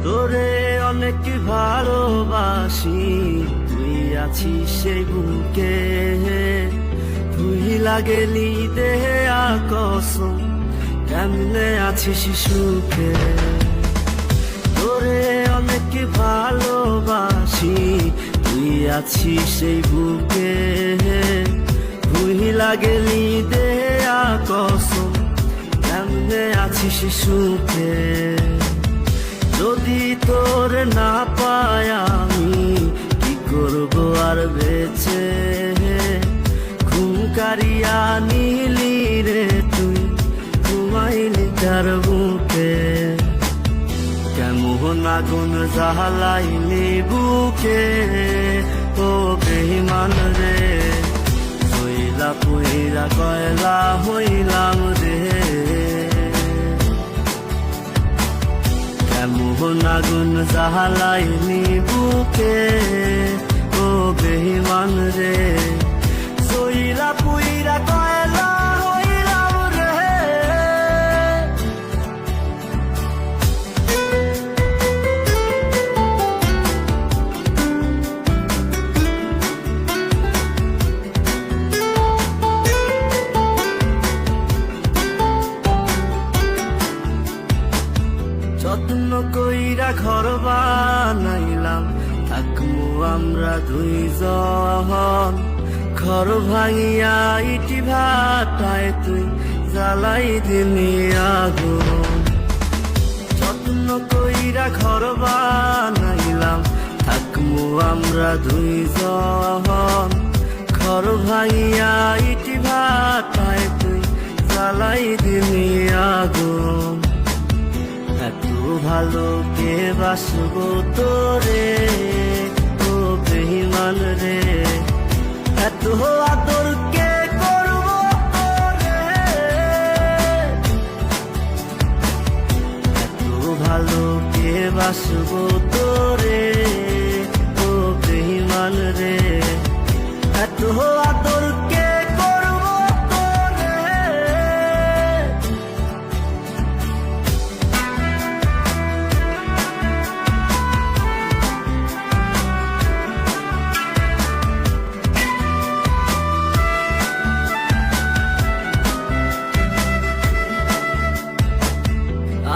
তোরে অনেক ভালোবাসি, তুই আছিস সেই বুকে, তুই লাগেলি দেহে আকসম, কেমনে আছিস সুখে। তোরে অনেক ভালোবাসি, তুই আছিস সেই বুকে, তুই লাগেলি দেহে আকসম, কেমনে আছিস সুখে। যদি তোর না পাই আমি কি করবো আর বেঁচে, ঘুম কারিয়া নিলি রে তুই, ঘুমাইলি তার বুকে। কেমন আগুন জ্বালাইলি বুকে, ও বেঈমান রে, হইলা পুইরা কয়লা হইলাম রে। কেমন আগুন জ্বালাইলি বুকে, ও বেঈমান রে, হইলা পুইরা কয়লা হইলাম রে। যত্ন কইরা ঘর বানাইলাম, থাকমু আমরা দুইজন, ঘর ভাঙিয়া ইটি ভাটায় তুই জ্বালাই দিলি আগুন। যত্ন কইরা ঘর বানাইলাম, থাকমু আমরা দুইজন, ঘর ভাঙিয়া ইটি ভাটায় তুই জ্বালাই দিলি আগুন। এত ভালো কে বাসবো তোরে, ও বেঈমান রে, এত আদর কে করবো তোরে, এত ভালো কে বাসবো তোরে, ও বেঈমান রে, এত আদর কে করবো তোরে।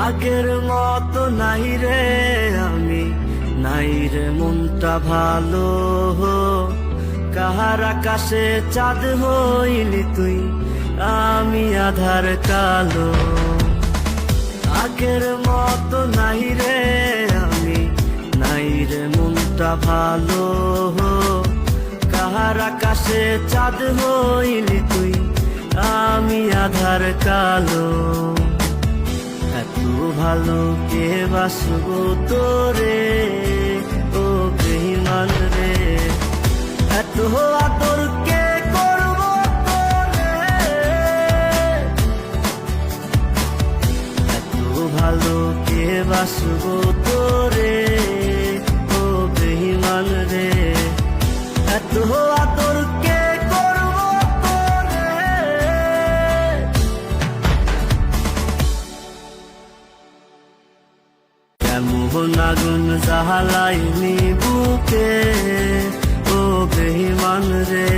আগের মতো নাই রে আমি, নাই রে মনটা ভালো, কাহার আকাশে চাঁদ হইলি তুই, আমি আধার কালো। আগের মতো নাই রে আমি, নাই রে মনটা ভালো, কাহার আকাশে চাঁদ হইলি তুই, আমি আধার কালো। এত ভালো কে বাসবো তোরে, ও বেঈমান রে, এত আদর কে করবো তোরে, এত ভালো কে বাসবো তোরে, ও বেঈমান রে, এত আদর কে করবো তোরে। কেমন আগুন জ্বালাইলি বুকে, ও বেঈমান রে।